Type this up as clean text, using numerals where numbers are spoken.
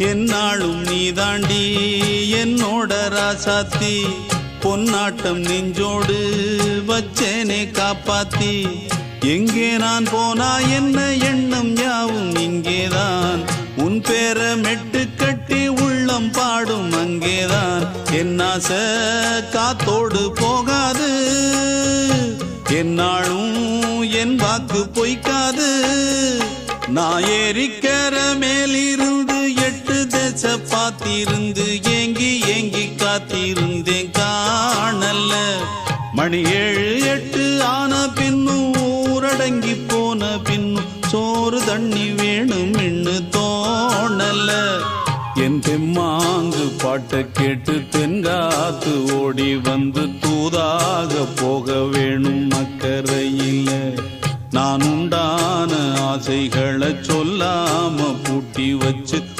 என்னாலும் நீதாண்டி என்னோட ராசாத்தி பொன்னாட்டம் நெஞ்சோடு வச்சேனே காப்பாத்தி எங்கே நான் போனா என்ன எண்ணம் யாவும் இங்கேதான் உன் பேர மெட்டு கட்டி உள்ளம் பாடும் அங்கேதான் என் ஆசை காத்தோடு போகாது என்னாலும் என் வாக்கு பொய்க்காது நான் ஏறிக்கிற மேலிருந்து 8 தேச பார்த்திருந்து ஏங்கி ஏங்கி காத்திருந்தேன் காணல்ல மணி 7 8 ஆன பின்னும் ஊரடங்கி போன பின்னும் சோறு தண்ணி வேணும் என்று தோணல என் தெம்மாங்கு பாட்டை கேட்டு தென்காத்து ஓடி வந்து தூதாக போக வேணும் அக்கறையில் நான் உண்டான ஆசைகளை சொல்லாம பூட்டி வச்சு